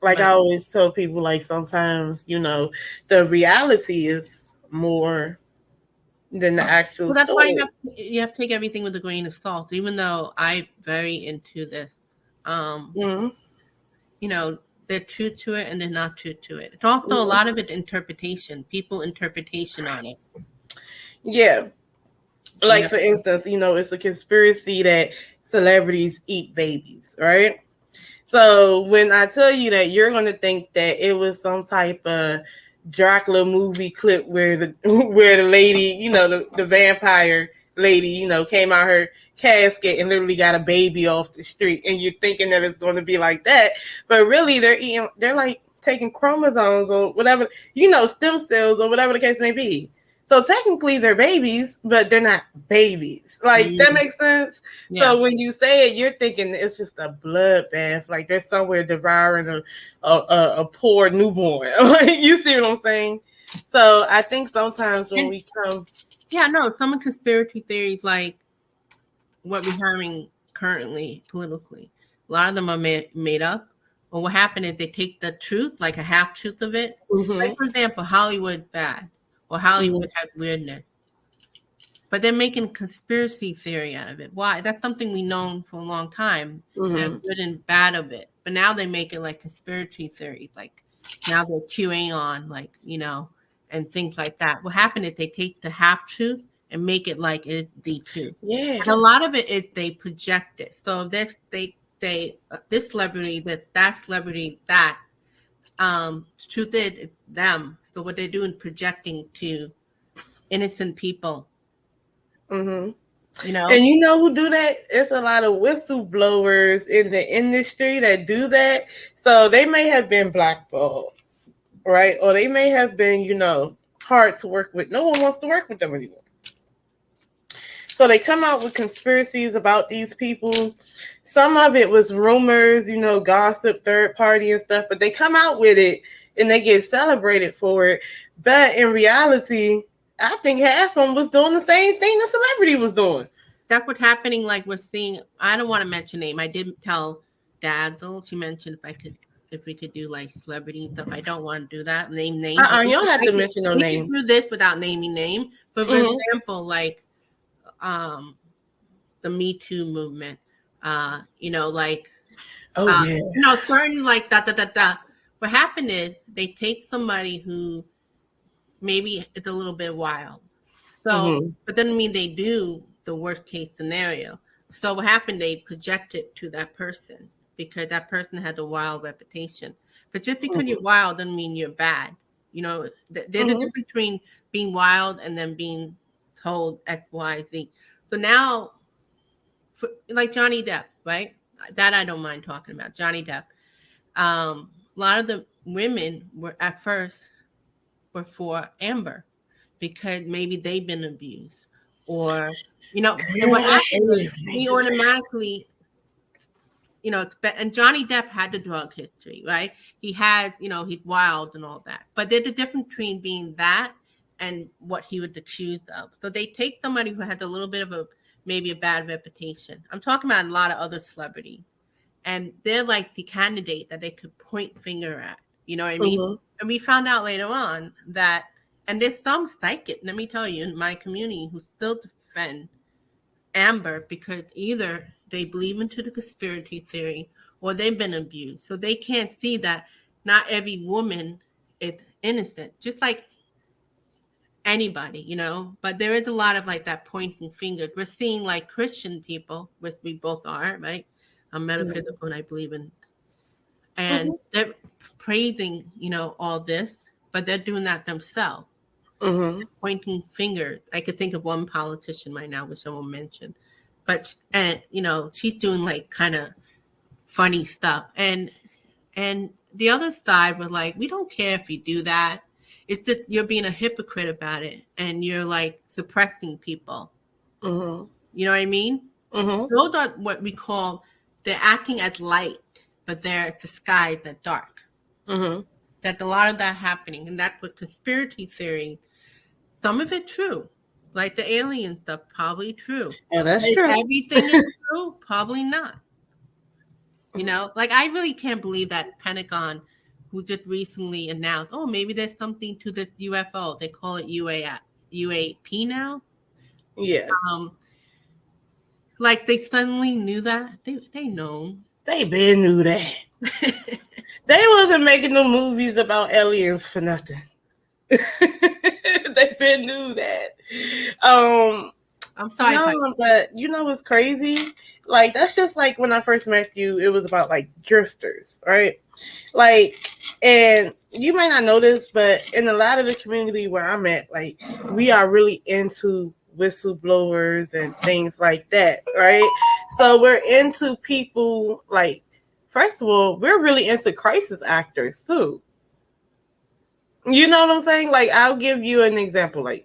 Like I Right. always tell people, like sometimes, the reality is more than the actual Well, that's why story. you have to take everything with a grain of salt. Even though I'm very into this, um, Mm-hmm. you know, they're true to it and they're not true to it. It's also a Mm-hmm. lot of it interpretation, people interpretation on it. Yeah. You Like know, for instance, it's a conspiracy that celebrities eat babies, right? So when I tell you that, you're gonna think that it was some type of Dracula movie clip where the where the lady, the vampire lady, came out her casket and literally got a baby off the street, and you're thinking that it's going to be like that, but really they're like taking chromosomes or whatever, stem cells or whatever the case may be. So technically they're babies, but they're not babies. Like that mm, makes sense. yeah. So when you say it, you're thinking it's just a bloodbath. Like they're somewhere devouring a poor newborn. Like you see what I'm saying? So I think sometimes when And we come, yeah, no, some conspiracy theories like what we're having currently politically, a lot of them are made up. Or what happened is they take the truth, like a half truth of it. Like mm-hmm, for example, Hollywood bad or mm-hmm, Hollywood had weirdness. But they're making conspiracy theory out of it. Why? That's something we known for a long time. The mm-hmm, good and bad of it. But now they make it like conspiracy theories. Like now they're QAnon, and things like that. What happened is they take the half truth and make it like it's the truth. And a yes, lot of it is they project it. So this celebrity, that celebrity, that truth is it's them. So what they're doing projecting to innocent people, mm-hmm. you know. And you know who do that? It's a lot of whistleblowers in the industry that do that. So they may have been blackballed, right? Or they may have been, hard to work with. No one wants to work with them anymore. So they come out with conspiracies about these people. Some of it was rumors, gossip, third party and stuff, but they come out with it and they get celebrated for it. But in reality, I think half of them was doing the same thing the celebrity was doing. That's what's happening. Like we're seeing. I don't want to mention name. I did tell Dazzle. She mentioned if we could do like celebrity stuff. I don't want to do that. Name name, but You don't have to mention no we could name. do this without naming name. But for Mm-hmm. example, like um, the Me Too movement. Like Oh yeah. certain like da da da da. What happened is they take somebody who maybe is a little bit wild. So, Mm-hmm. but doesn't mean they do the worst case scenario. So what happened? They project it to that person because that person had a wild reputation. But just because you're wild doesn't mean you're bad. There's a Mm-hmm. difference between being wild and then being told X, Y, Z. So now, like Johnny Depp, right? That I don't mind talking about. Johnny Depp. A lot of the women were at first were for Amber because maybe they've been abused or and what Girl, I happened hate was it when they we do that. automatically expect. And Johnny Depp had the drug history, right? He had he's wild and all that, but there's a difference between being that and what he was accused of. So they take somebody who has a little bit of maybe a bad reputation. I'm talking about a lot of other celebrities, and they're like the candidate that they could point finger at. You know what I mean? Mm-hmm. And we found out later on that, and there's some psychic, let me tell you, in my community who still defend Amber because either they believe into the conspiracy theory or they've been abused. So they can't see that not every woman is innocent, just like anybody, But there is a lot of like that pointing fingers. We're seeing like Christian people, which we both are, right? I'm metaphysical and I believe in, and Mm-hmm. they're praising, all this, but they're doing that themselves, Mm-hmm. pointing fingers. I could think of one politician right now, which someone mentioned, but and she's doing like kind of funny stuff, and the other side was like, we don't care if you do that. It's just you're being a hypocrite about it, and you're like suppressing people. Mm-hmm. You know what I mean? Mm-hmm. Those are what we call they're acting as light, but they're disguised as dark. Mm-hmm. That a lot of that happening, and that's what conspiracy theory. Some of it true, like the alien stuff, probably true. Oh, that's If true. everything is true, probably not. Like I really can't believe that Pentagon who just recently announced, oh, maybe there's something to this UFO. They call it UAP now. Yes. Like they suddenly knew that. They know. They been knew that. They wasn't making no movies about aliens for nothing. They been knew that. I'm sorry. No, but you know what's crazy? Like that's just like when I first met you, it was about like drifters, right? Like, and you might not know this, but in a lot of the community where I'm at, like we are really into whistleblowers and things like that, right? So we're into people like, first of all, we're really into crisis actors too. You know what I'm saying? Like I'll give you an example, like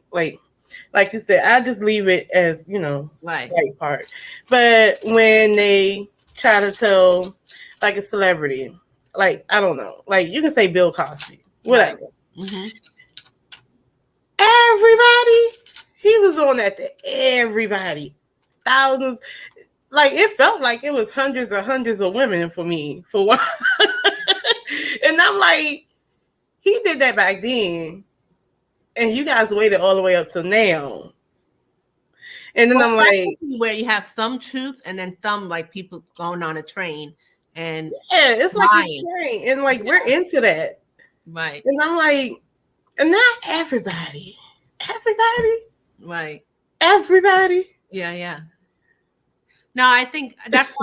you said, I just leave it as, you know, Right. part. But when they try to tell like a celebrity, like I don't know, like you can say Bill Cosby, whatever. Right. Mm-hmm. Everybody, he was on that to everybody, thousands. Like it felt like it was hundreds of women for me for one. And I'm like, he did that back then. And you guys waited all the way up till now. And then I'm like, where you have some truth and then some like people going on a train and yeah, it's like a train. And like we're into that. Right. And I'm like, not everybody. Right. Everybody. Yeah. No, I think that's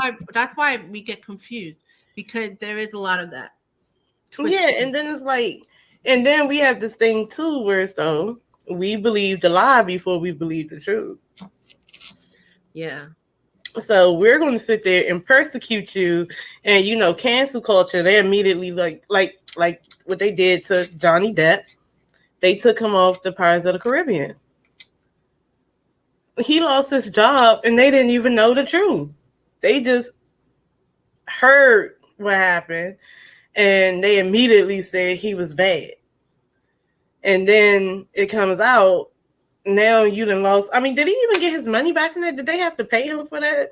why we get confused, because there is a lot of that. Yeah, and then it's like, and then we have this thing too where it's though we believe the lie before we believe the truth. Yeah. So we're going to sit there and persecute you, and you know, cancel culture. They immediately like what they did to Johnny Depp. They took him off the Pirates of the Caribbean. He lost his job, and they didn't even know the truth. They just heard what happened, and they immediately said he was bad. And then it comes out, now you done lost. I mean, did he even get his money back from that? Did they have to pay him for that?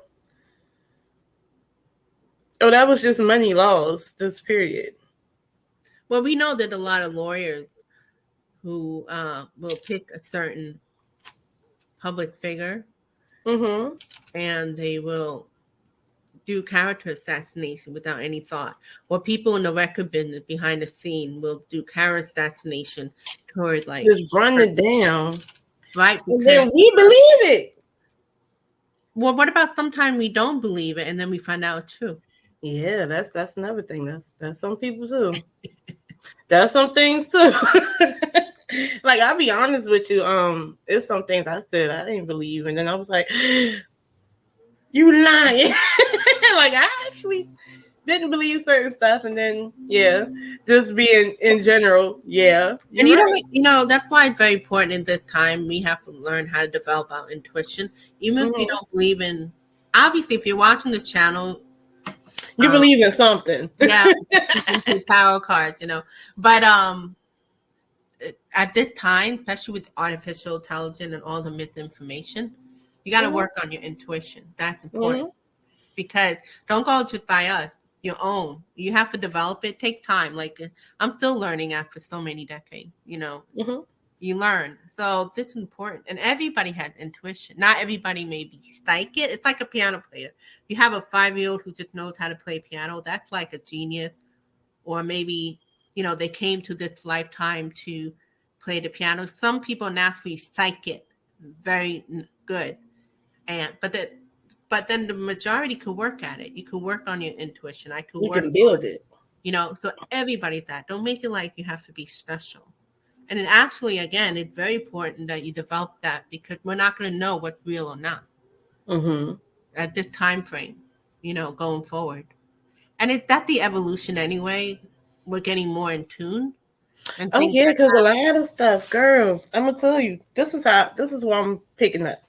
Oh, that was just money lost, this period. Well, we know that a lot of lawyers who will pick a certain public figure, Mm-hmm. and they will do character assassination without any thought. Or people in the record business behind the scene will do character assassination toward like just run it down. Right. And then we believe it. Well, what about sometimes we don't believe it and then we find out it's true? Yeah, that's another thing. That's some people too. That's some things too. Like I'll be honest with you, it's some things I said I didn't believe, and then I was like, you lying. Like I actually didn't believe certain stuff, and then just being in general, and you know that's why it's very important in this time we have to learn how to develop our intuition, even if you don't believe in. Obviously, if you're watching this channel, you believe in something. Yeah, tarot cards, you know. But at this time, especially with artificial intelligence and all the misinformation, you got to work on your intuition. That's important. Because don't go just by us, your own. You have to develop it. Take time. Like I'm still learning after so many decades, you know. You learn. So this is important. And everybody has intuition. Not everybody may be psychic. It's like a piano player. You have a 5-year-old who just knows how to play piano. That's like a genius. Or maybe, you know, they came to this lifetime to play the piano. Some people naturally psychic, very good. But then the majority could work at it. You could work on your intuition. You can build it. You know, so everybody's that. Don't make it like you have to be special. And it actually, again, it's very important that you develop that, because we're not going to know what's real or not at this time frame, you know, going forward. And that's the evolution anyway. We're getting more in tune. Oh yeah, because a lot of stuff, girl. I'm gonna tell you, this is what I'm picking up.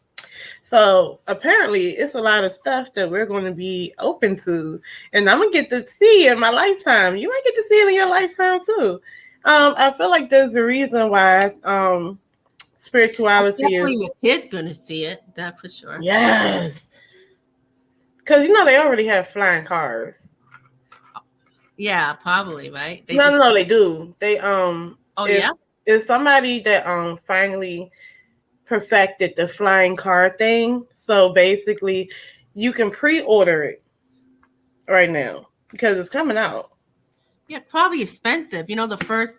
So apparently, it's a lot of stuff that we're going to be open to, and I'm gonna get to see in my lifetime. You might get to see it in your lifetime too. I feel like there's a reason why spirituality is. Your kid's gonna see it. That for sure. Yes, because you know they already have flying cars. Yeah, probably, right? No, they do. They Oh, it's yeah? it's somebody that finally perfected the flying car thing. So basically, you can pre-order it right now because it's coming out. Yeah, probably expensive. You know, the first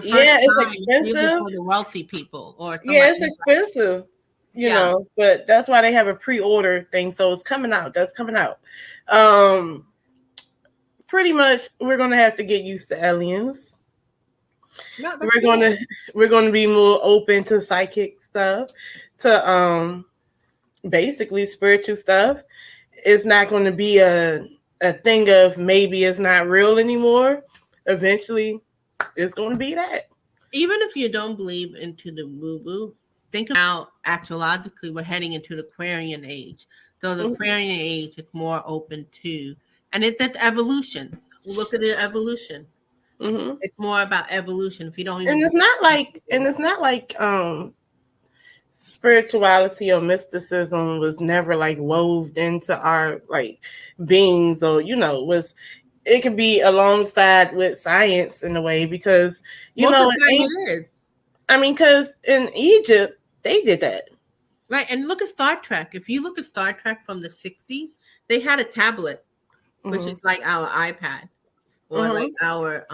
Yeah, it's time is usually expensive. for the wealthy people or Yeah, somebody. it's expensive, Yeah. but that's why they have a pre-order thing. So it's coming out. That's coming out. Um, Pretty much, we're gonna have to get used to aliens. No, that's We're good. gonna we're gonna be more open to psychic stuff, to basically spiritual stuff. It's not going to be a thing of maybe it's not real anymore. Eventually, it's going to be that. Even if you don't believe into the woo woo, think about astrologically, we're heading into the Aquarian age. So the Mm-hmm. Aquarian age is more open to, and it's that evolution. Look at the evolution. Mm-hmm. It's more about evolution. If you don't even And it's believe not like and it's not like spirituality or mysticism was never like woved into our like beings, or was it could be alongside with science in a way, because most of the it time ain't. it is. I mean, because in Egypt they did that. Right. And look at Star Trek. If you look at Star Trek from the 60s, they had a tablet, which is Mm-hmm. like our iPad or like Mm-hmm. our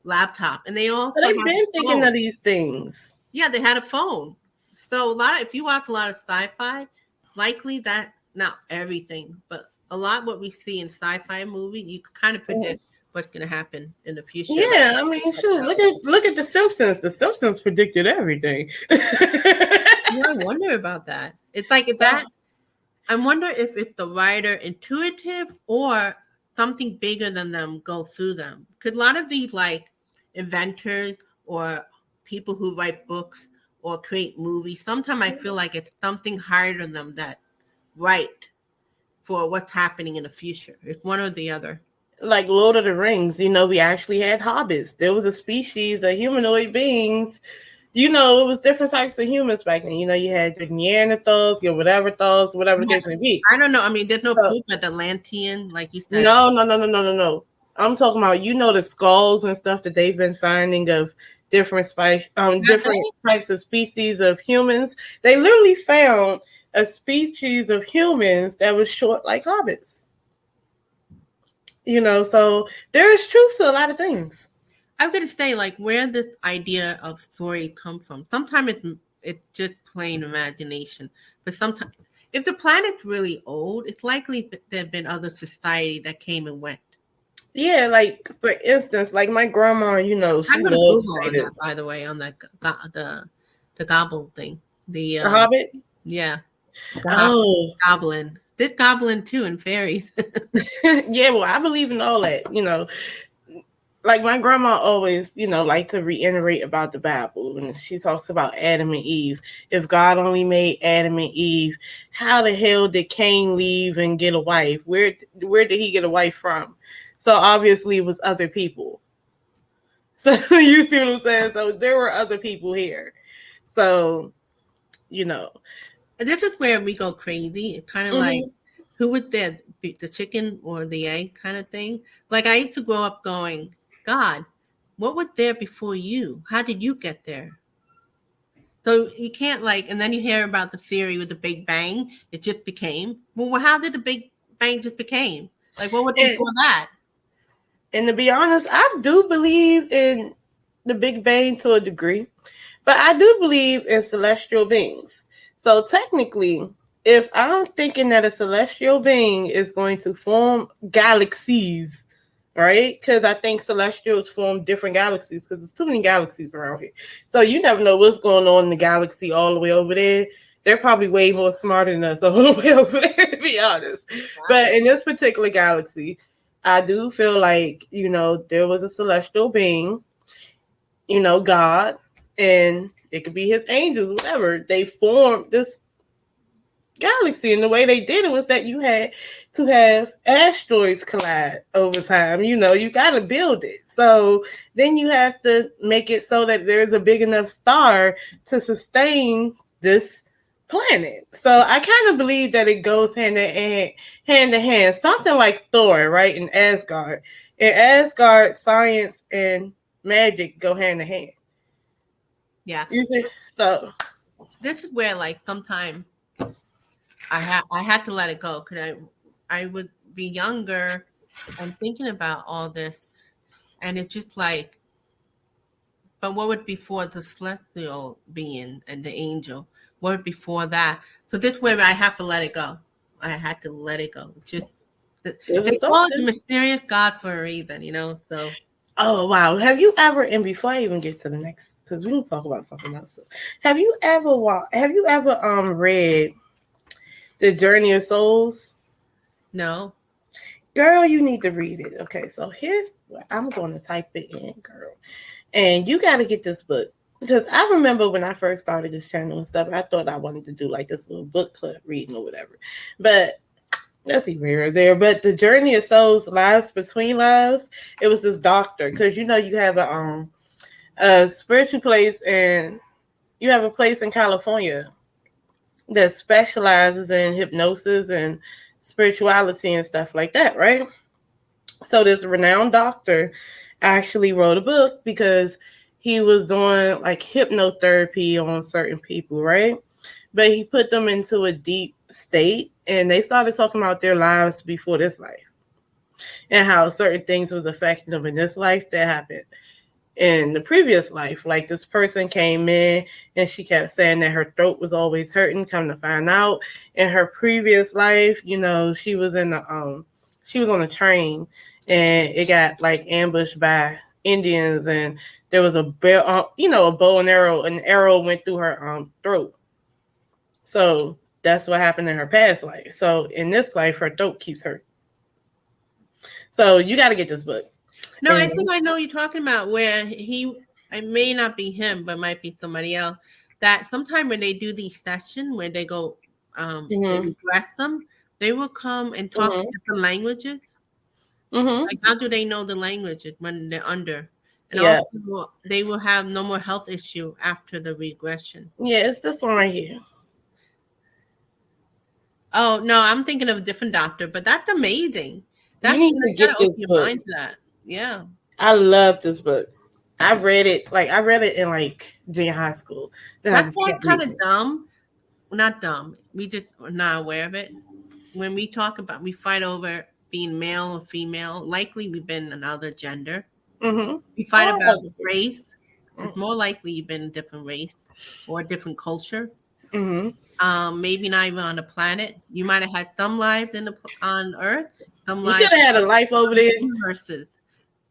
laptop. And they But also they've had a been thinking phone. of these things. Yeah, they had a phone. So if you watch a lot of sci-fi, likely that, not everything, but a lot what we see in sci-fi movie, you can kind of predict what's going to happen in the future. Yeah, I mean, sure. Look at the Simpsons. The Simpsons predicted everything. Yeah, I wonder about that. It's like if that. I wonder if it's the writer intuitive or something bigger than them go through them. Because a lot of these like inventors or people who write books or create movies, sometimes I feel like it's something higher than them that write for what's happening in the future. It's one or the other. Like Lord of the Rings, we actually had hobbits. There was a species of humanoid beings. It was different types of humans back then. You had your Neanderthals, your whatever the Yeah, case may be. I don't know. I mean, there's no So, proof that the Atlantean, like you said, no, no, no, no, no, no, no. I'm talking about the skulls and stuff that they've been finding of have they? different types of species of humans. They literally found a species of humans that was short like hobbits. So there is truth to a lot of things. I'm gonna say like where this idea of story come from. Sometimes it's just plain imagination, but sometimes if the planet's really old, it's likely that there have been other society that came and went. Yeah, like for instance, like my grandma, she I'm gonna loved to Google say on that, this. by the way, on that the gobble thing. The The Hobbit. yeah, Oh, goblin. This goblin too, and fairies. yeah. Well, I believe in all that. Like my grandma always, like to reiterate about the Bible, and she talks about Adam and Eve. If God only made Adam and Eve, how the hell did Cain leave and get a wife? Where did he get a wife from? So obviously it was other people. So you see what I'm saying? So there were other people here. So, you know. This is where we go crazy. It's kind of like Mm-hmm. who would the chicken or the egg kind of thing. Like I used to grow up going, God, what was there before you? How did you get there? So you can't like, and then you hear about the theory with the Big Bang. It just became. Well, how did the Big Bang just became? Like what was And, before that? and to be honest, I do believe in the Big Bang to a degree, but I do believe in celestial beings. So technically, if I'm thinking that a celestial being is going to form galaxies, right? Because I think celestials form different galaxies because there's too many galaxies around here. So you never know what's going on in the galaxy all the way over there. They're probably way more smarter than us all the way over there, to be honest. But in this particular galaxy, I do feel like, there was a celestial being, God, and it could be his angels, whatever. They formed this galaxy, and the way they did it was that you had to have asteroids collide over time. You got to build it. So then you have to make it so that there's a big enough star to sustain this planet. So I kind of believe that it goes hand in hand. Something like Thor, right? In Asgard. In Asgard, science and magic go hand in hand. Yeah. You see? So This is where like sometimes I had to let it go because I would be younger and thinking about all this, and it's just like, but what would before the celestial being and the angel? What would before that? So this way I have to let it go. I had to let it go. Just it they was call it the something. mysterious God for a reason, you know. So Oh wow. Have you ever, and before I even get to the next, because we can talk about something else. Have you ever read The Journey of Souls? no, Girl, you need to read it. Okay, so here's I'm going to type it in, girl. And you got to get this book. Because I remember when I first started this channel and stuff, I thought I wanted to do like this little book club reading or whatever. But that's either here or there. But The Journey of Souls, Lives Between Lives, it was this doctor. Because you know you have a spiritual place, and you have a place in California that specializes in hypnosis and spirituality and stuff like that, right? So this renowned doctor actually wrote a book because he was doing like hypnotherapy on certain people, right? But he put them into a deep state, and they started talking about their lives before this life and how certain things was affecting them in this life that happened in the previous life. Like this person came in and she kept saying that her throat was always hurting. Come to find out, in her previous life, you know, she was she was on a train and it got like ambushed by Indians, and there was a bow and arrow. An arrow went through her throat. So that's what happened in her past life. So in this life, her throat keeps hurting. So you got to get this book. no, I think I know what you're talking about where it may not be him, but might be somebody else. That sometime when they do these sessions where they go, they regress them, they will come and talk different languages. Like how do they know the languages when they're under? And also they will have no more health issue after the regression. Yeah, it's this one right here. Oh no, I'm thinking of a different doctor, but that's amazing. You need to get this your book. mind to that. Yeah. I love this book. I read it in like junior high school. Then That's why kind of dumb. Not dumb. We just are not aware of it. When we talk about, we fight over being male or female. Likely we've been another gender. We fight about race. It's more likely you've been a different race or a different culture. Maybe not even on the planet. You might have had some lives on Earth. Some lives. You could have had a life over there. Universes.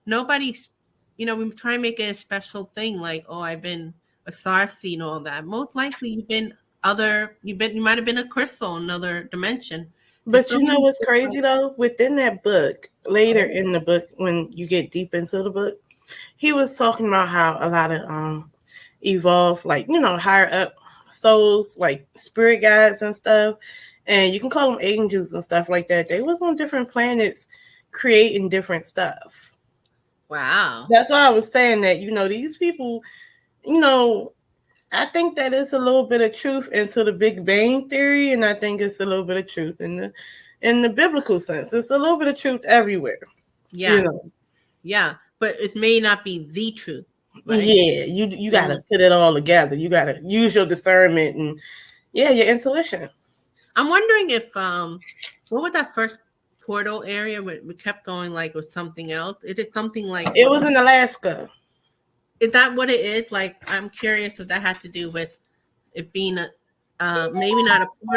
Nobody's. You know, we try and make it a special thing, like, oh, I've been a star seed and all that. Most likely, you might have been a crystal in another dimension. But you know what's crazy though? Within that book, later in the book, when you get deep into the book, he was talking about how a lot of evolved, like, you know, higher up souls, like spirit guides and stuff, and you can call them angels and stuff like that. They was on different planets creating different stuff. Wow. That's why I was saying that, you know, these people, you know, I think that it's a little bit of truth into the Big Bang Theory, and I think it's a little bit of truth in the biblical sense. It's a little bit of truth everywhere. Yeah. You know? Yeah. But it may not be the truth. Right? Yeah, you gotta put it all together. You gotta use your discernment and your intuition. I'm wondering if what was that first portal area where we kept going like with something else? Is it something like it was in Alaska? Is that what it is? Like, I'm curious if that had to do with it being maybe not a portal